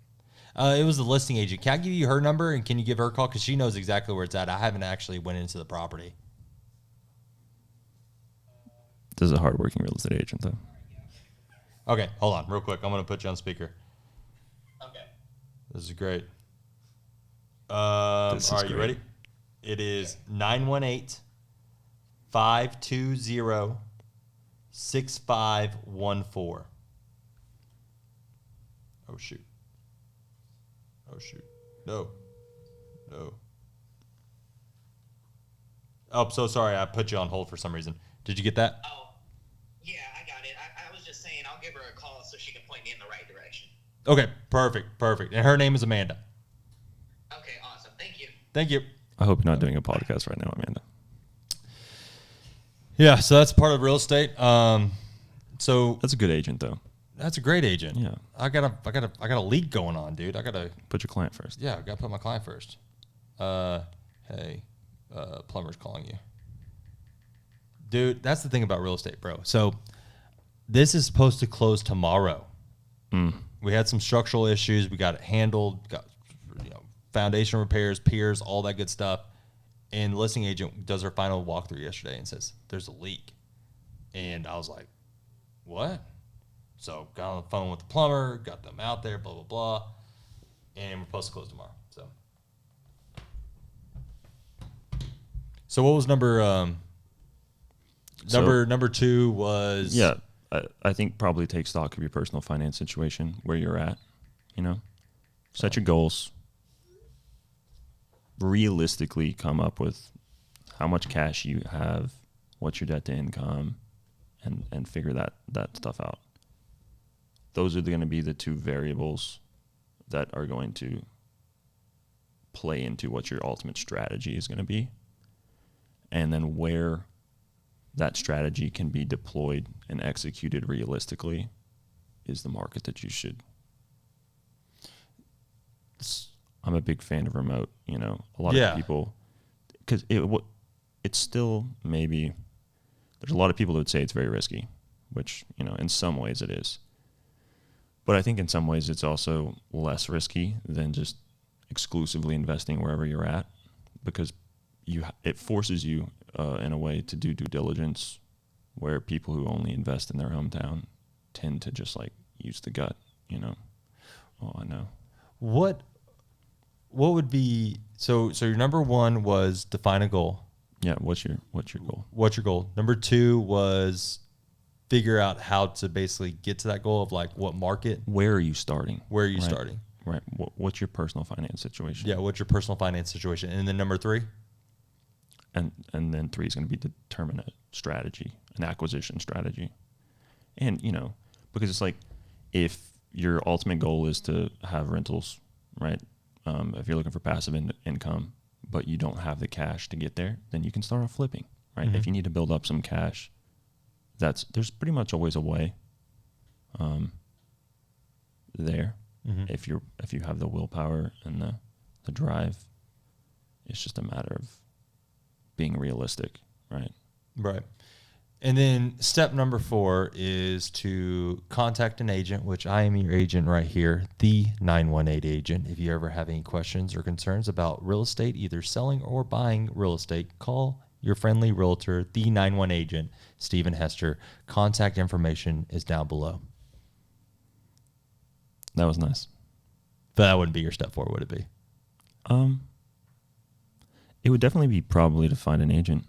It was the listing agent. Can I give you her number and can you give her a call? Because she knows exactly where it's at. I haven't actually went into the property. This is a hardworking real estate agent, though. Okay, hold on real quick. I'm going to put you on speaker. Okay. This is great. This is All right, you great. ready? It is 918-520-6514. Oh, shoot. Oh, shoot. No. Oh, so sorry. I put you on hold for some reason. Did you get that? Oh, yeah, I got it. I was just saying I'll give her a call so she can point me in the right direction. Okay, perfect. And her name is Amanda. Okay, awesome. Thank you. Thank you. I hope you're not doing a podcast right now, Amanda. Yeah, so that's part of real estate. So That's a good agent, though. that's a great agent. Yeah. I got a leak going on, dude. I gotta Put your client first. I gotta put my client first. Hey, plumber's calling you. Dude, that's the thing about real estate, bro. So this is supposed to close tomorrow. We had some structural issues. We got it handled. Got foundation repairs, piers, all that good stuff. And the listing agent does her final walkthrough yesterday and says there's a leak. And I was like, what? So got on the phone with the plumber, got them out there, blah blah blah, and we're supposed to close tomorrow. So what was number two was Yeah, I think probably take stock of your personal finance situation, where you're at, set your goals, realistically come up with how much cash you have, what's your debt to income, and figure that stuff out. Those are going to be the two variables that are going to play into what your ultimate strategy is going to be. And then where that strategy can be deployed and executed realistically is the market that you should. I'm a big fan of remote, a lot of people, because it's still maybe, there's a lot of people that would say it's very risky, which, in some ways it is. But I think in some ways it's also less risky than just exclusively investing wherever you're at, because it forces you in a way to do due diligence, where people who only invest in their hometown tend to just use the gut, Oh, I know. what would be so your number one was define a goal. Yeah. What's your goal? What's your goal? Number two was figure out how to basically get to that goal of what market. Where are you starting? Where are you Right. starting? Right. What's your personal finance situation? Yeah, what's your personal finance situation? And then number three? And then three is going to be determine a strategy, an acquisition strategy. And, because it's if your ultimate goal is to have rentals, right? If you're looking for passive income, but you don't have the cash to get there, then you can start off flipping, right? Mm-hmm. If you need to build up some cash, there's pretty much always a way there. Mm-hmm. If you have the willpower and the drive, it's just a matter of being realistic, right? Right. And then step number 4 is to contact an agent, which I am your agent right here, the 918 agent. If you ever have any questions or concerns about real estate, either selling or buying real estate, call your friendly realtor, the 918 agent, Stephen Hester. Contact information is down below. That was nice. But that wouldn't be your step 4, would it be? It would definitely be probably to find an agent.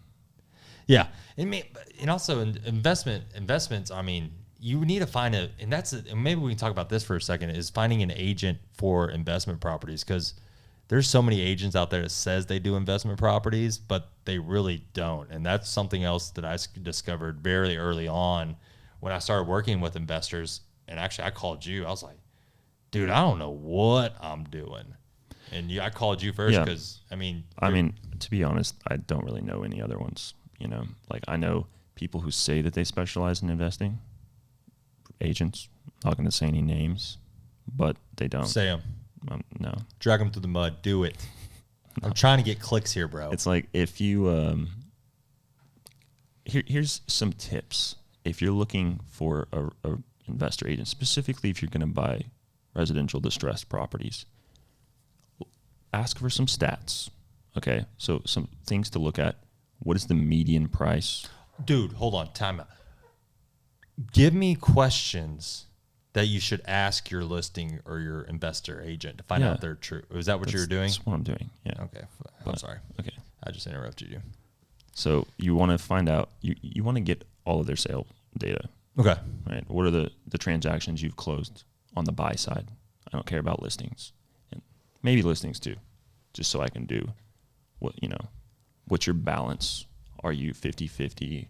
Yeah, and also investments. I mean, you need to find and maybe we can talk about this for a second. Is finding an agent for investment properties, because there's so many agents out there that says they do investment properties, but they really don't. And that's something else that I discovered very early on when I started working with investors. And actually, I called you. I was like, dude, I don't know what I'm doing. And I called you first because to be honest, I don't really know any other ones. I know people who say that they specialize in investing, agents. Not going to say any names, but they don't. Say them. No. Drag them through the mud. Do it. I'm trying to get clicks here, bro. It's if you here's some tips. If you're looking for a investor agent, specifically if you're going to buy residential distressed properties, ask for some stats. Okay, so some things to look at. What is the median price? Dude, hold on, time out. Give me questions that you should ask your listing or your investor agent to find out if they're true. Is that what you were doing? That's what I'm doing, yeah. Okay, I'm sorry. Okay. I just interrupted you. So you want to find out, you want to get all of their sale data. Okay. Right. What are the transactions you've closed on the buy side? I don't care about listings, and maybe listings too, just so I can do what's your balance? Are you 50-50?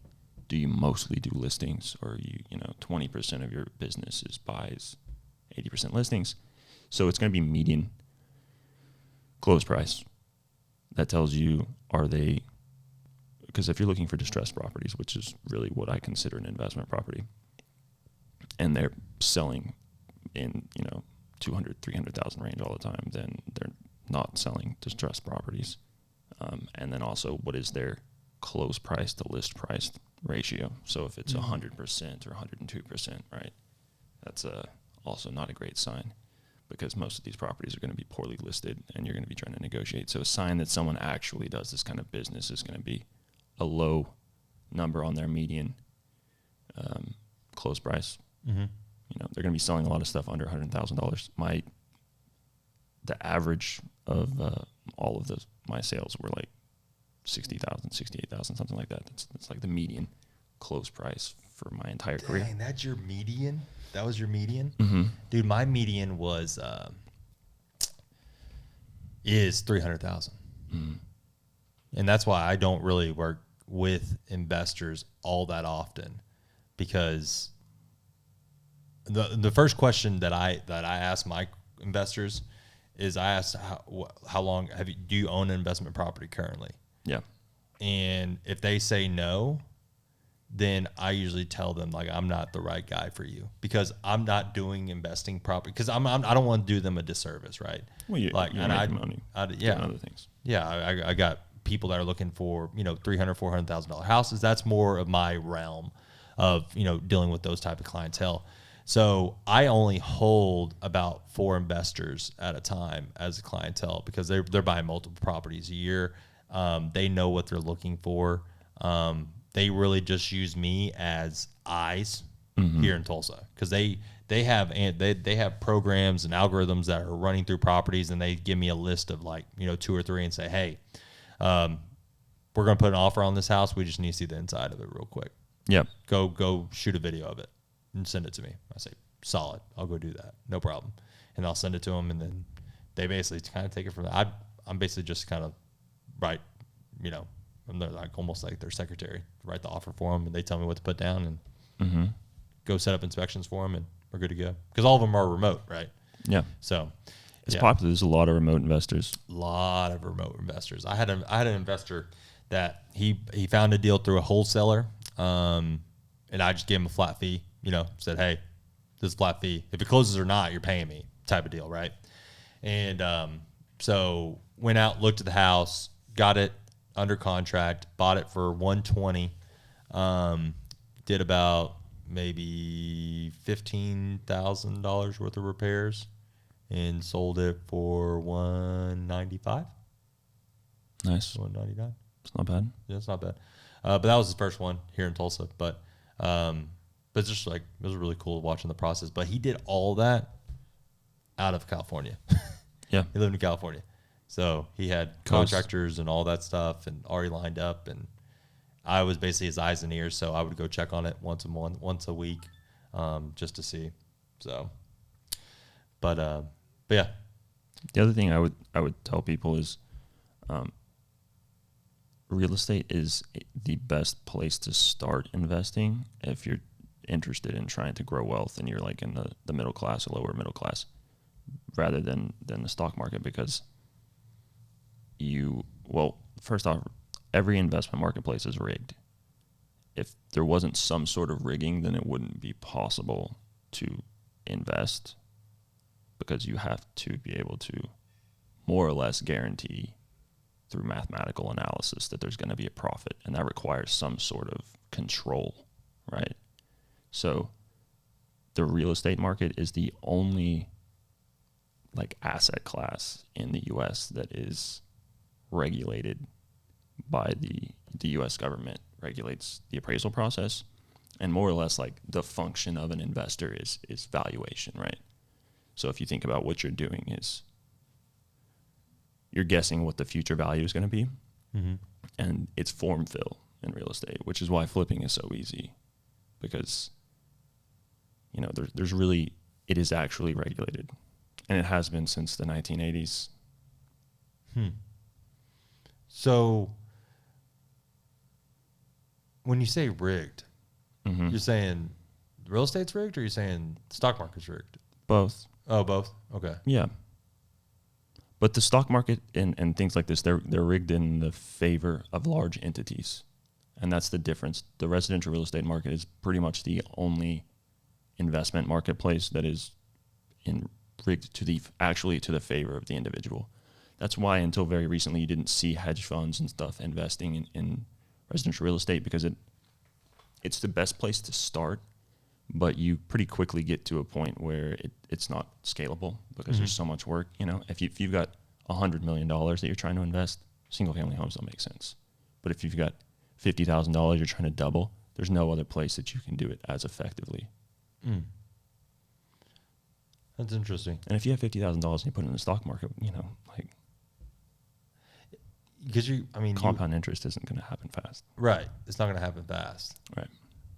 Do you mostly do listings, or are you 20% of your business is buys, 80% listings? So it's going to be median close price. That tells you, are they, because if you're looking for distressed properties, which is really what I consider an investment property, and they're selling in 200, 300,000 range all the time, then they're not selling distressed properties. And then also, what is their close price to list price ratio? So if it's 100% or 102%, right, that's also not a great sign, because most of these properties are going to be poorly listed and you're going to be trying to negotiate. So a sign that someone actually does this kind of business is going to be a low number on their median close price. Mm-hmm. They're going to be selling a lot of stuff under $100,000. The average of all of my sales were like 60,000, 68,000, something like that. That's like the median close price for my entire career. Dang, that's your median? That was your median? Mm-hmm. Dude, my median is 300,000. Mm-hmm. And that's why I don't really work with investors all that often, because the first question that I ask my investors is, I ask how long do you own an investment property currently? Yeah. And if they say no, then I usually tell them, like, I'm not the right guy for you, because I'm not doing investing property, because I don't want to do them a disservice, right? Well, you're making money doing other things. Yeah, I got people that are looking for $300,000, $400,000 houses. That's more of my realm of dealing with those type of clientele. So I only hold about 4 investors at a time as a clientele, because they're buying multiple properties a year. They know what they're looking for. They really just use me as eyes here in Tulsa, because they have programs and algorithms that are running through properties, and they give me a list of 2 or 3 and say, hey, we're going to put an offer on this house. We just need to see the inside of it real quick. Yep. Go shoot a video of it and send it to me. I say, solid. I'll go do that. No problem. And I'll send it to them, and then they basically kind of take it from there. I'm basically just kind of I'm almost like their secretary, write the offer for them, and they tell me what to put down, and go set up inspections for them, and we're good to go. Because all of them are remote, right? Yeah. So it's popular. There's a lot of remote investors. I had an investor that he found a deal through a wholesaler, and I just gave him a flat fee. Said, hey, this is a flat fee. If it closes or not, you're paying me, type of deal, right? And so went out, looked at the house, got it under contract, bought it for $120, did about maybe $15,000 worth of repairs, and sold it for $195. Nice. $199. It's not bad. Yeah, it's not bad. But that was his first one here in Tulsa. But it's just it was really cool watching the process. But he did all that out of California. Yeah. He lived in California. So he had contractors and all that stuff and already lined up. And I was basically his eyes and ears. So I would go check on it once a week, just to see. So, but yeah. The other thing I would tell people is, real estate is the best place to start investing if you're interested in trying to grow wealth and you're like in the middle class or lower middle class, rather than the stock market, because first off, every investment marketplace is rigged. If there wasn't some sort of rigging, then it wouldn't be possible to invest, because you have to be able to more or less guarantee through mathematical analysis that there's going to be a profit, and that requires some sort of control, right? So the real estate market is the only like asset class in the U.S. that is regulated by the U.S. government, regulates the appraisal process, and more or less like the function of an investor is valuation, right? So if you think about what you're doing is you're guessing what the future value is going to be, and it's form fill in real estate, which is why flipping is so easy, because you know there's really, it is actually regulated, and it has been since the 1980s. So when you say rigged, you're saying real estate's rigged, or you're saying the stock market's rigged? Both. Oh, both. Okay. Yeah. But the stock market and things like this, they're rigged in the favor of large entities. And that's the difference. The residential real estate market is pretty much the only investment marketplace that is rigged to the favor of the individual. That's why until very recently you didn't see hedge funds and stuff investing in residential real estate, because it's the best place to start, but you pretty quickly get to a point where it's not scalable because there's so much work. You know, if you've got $100 million that you're trying to invest, single family homes don't make sense. But if you've got $50,000 you're trying to double, there's no other place that you can do it as effectively. That's interesting. And if you have $50,000 and you put it in the stock market, you know, like, because compound interest isn't going to happen fast. Right. It's not going to happen fast. Right.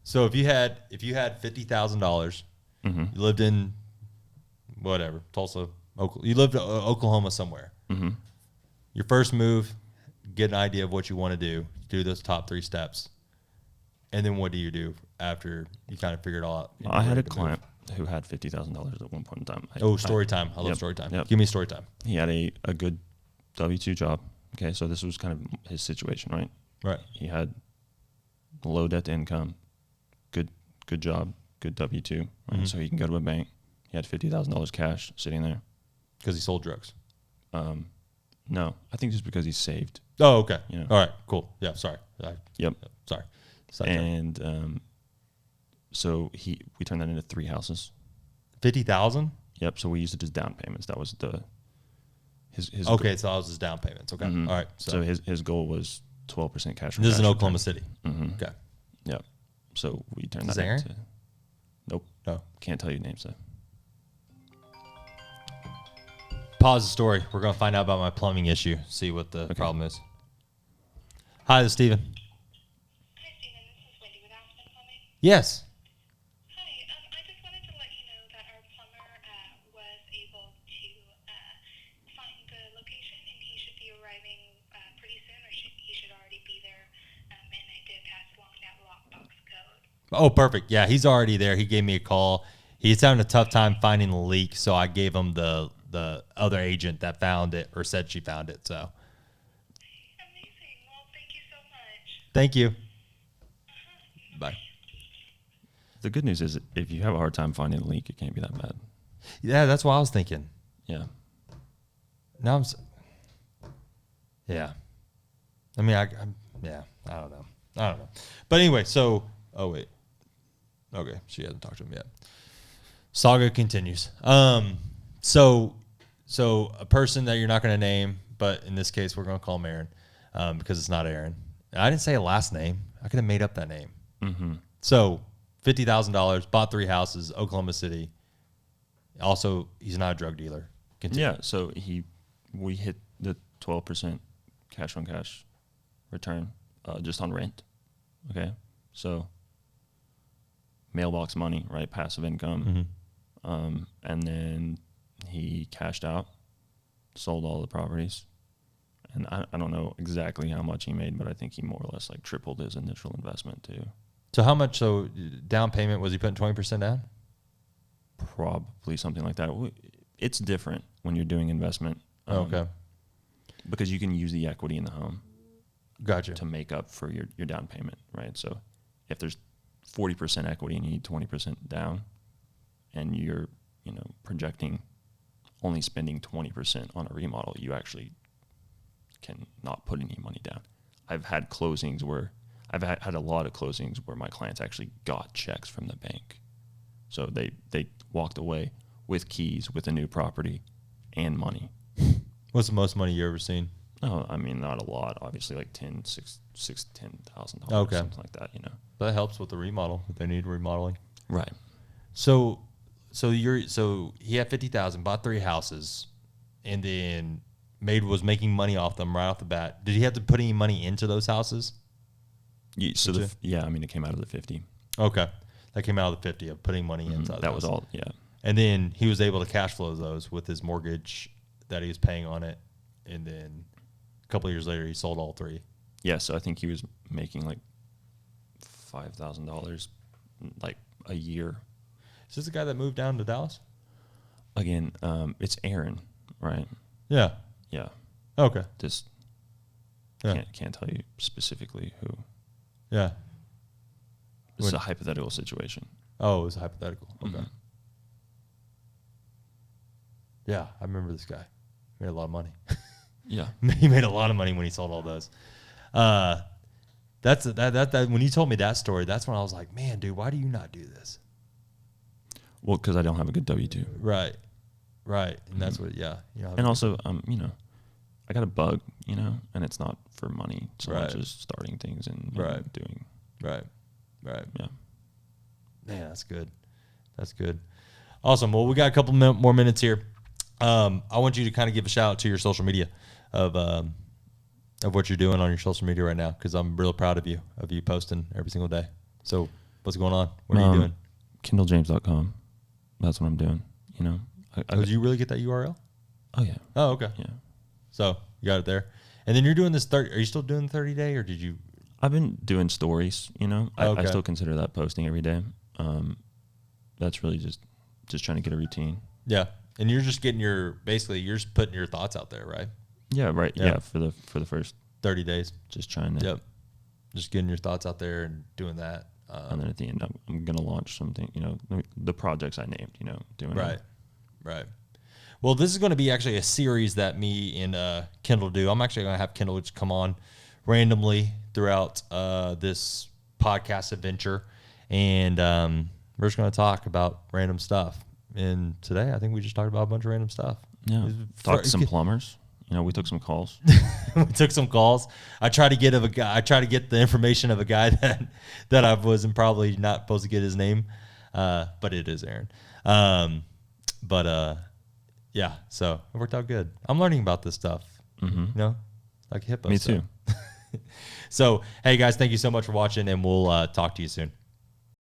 So if you had $50,000, you lived in whatever, Tulsa, you lived in Oklahoma somewhere. Your first move, get an idea of what you want to do those top 3 steps. And then what do you do after you kind of figure it all out? I had a client who had $50,000 at one point in time. Story time. I love story time. Yep. Give me story time. He had a good W-2 job. Okay, so this was kind of his situation, right? Right. He had low debt to income, good job, good W-2, right? So he can go to a bank. He had $50,000 cash sitting there. Because he sold drugs. No, I think just because he saved. Oh, okay. You know. All right, cool. Yeah, sorry. Sorry. And so we turned that into 3 houses. 50,000? Yep. So we used it as down payments. That was his okay, so that was his down payments. Okay. All right. So his goal was 12% cash. This is in Oklahoma City. Okay. Yep. So we turned Is that Aaron? into. Nope. No. Can't tell you names though. Pause the story. We're going to find out about my plumbing issue, see what the problem is. Hi, this is Steven. Hi, Stephen. This is Wendy with Aspen Plumbing. Yes. Hi. I just wanted to let you know that our plumber was able to find the location, and he should be arriving pretty soon, or he should already be there. And I did pass along that lockbox code. Oh, perfect. Yeah, he's already there. He gave me a call. He's having a tough time finding the leak, so I gave him the other agent that found it or said she found it. So. Amazing. Well, thank you so much. Thank you. Bye. The good news is if you have a hard time finding a leak, it can't be that bad. Yeah, that's what I was thinking. Yeah. Now yeah. I mean, I don't know. But anyway, so, oh wait. Okay, she hasn't talked to him yet. Saga continues. So a person that you're not going to name, but in this case, we're going to call him Aaron because it's not Aaron. And I didn't say a last name. I could have made up that name. So $50,000, bought 3 houses, Oklahoma City. Also, he's not a drug dealer. Continue. Yeah, so we hit the 12% cash on cash return just on rent. Okay, so mailbox money, right? Passive income. And then he cashed out, sold all the properties. And I don't know exactly how much he made, but I think he more or less like tripled his initial investment too. So how much, down payment, was he putting 20% down? Probably something like that. It's different when you're doing investment. Okay. Because you can use the equity in the home. Gotcha. To make up for your down payment, right? So if there's 40% equity and you need 20% down and you're, projecting only spending 20% on a remodel, you actually cannot put any money down. I've had closings where I've had a lot of closings where my clients actually got checks from the bank. So they walked away with keys, with a new property and money. What's the most money you ever seen? Oh, I mean, not a lot. Obviously, like $10,000, Okay. something like that. That helps with the remodel if they need remodeling. Right. So he had 50,000, bought 3 houses, and then was making money off them right off the bat. Did he have to put any money into those houses? Yeah, so I mean, it came out of the 50. Okay, that came out of the 50 of putting money inside. That was all. Yeah. And then he was able to cash flow those with his mortgage that he was paying on it, and then a couple of years later he sold all 3. Yeah, so I think he was making like $5,000 like a year. Is this the guy that moved down to Dallas? Again, it's Aaron, right? Yeah. Yeah. Okay. Just Yeah. can't tell you specifically who. Yeah. This is a hypothetical situation. Oh, it was hypothetical. Okay. Mm-hmm. Yeah, I remember this guy. Made a lot of money. Yeah. He made a lot of money when he sold all those. That's that when you told me that story, that's when I was like, man, dude, why do you not do this? Well, because I don't have a good W-2. Right. And that's what, yeah. And also, I got a bug, and it's not for money so much as starting things and doing. Right. Yeah. Man, that's good. Awesome. Well, we got a couple more minutes here. I want you to kind of give a shout out to your social media of what you're doing on your social media right now, because I'm real proud of you posting every single day. So what's going on? What are you doing? KendallJames.com. That's what I'm doing. Did you really get that URL? Oh yeah. Oh, okay. Yeah. So you got it there. And then you're doing this 30. Are you still doing the 30 day, or did you? I've been doing stories. Okay. I still consider that posting every day. That's really just trying to get a routine. Yeah. And you're just getting you're just putting your thoughts out there, right? Yeah. Right. Yeah. Yeah. For the first 30 days. just trying to. Yep. Just getting your thoughts out there and doing that. And then at the end, I'm going to launch something, the projects I named, doing Right. Right. Well, this is going to be actually a series that me and Kendall do. I'm actually going to have Kendall just come on randomly throughout this podcast adventure. And we're just going to talk about random stuff. And today, I think we just talked about a bunch of random stuff. Yeah. Talked to some plumbers. We took some calls. We took some calls. I tried to get the information of a guy that I wasn't probably not supposed to get his name, but it is Aaron. Yeah. So it worked out good. I'm learning about this stuff. Mm-hmm. Like HIPAA. Me too. So hey guys, thank you so much for watching, and we'll talk to you soon.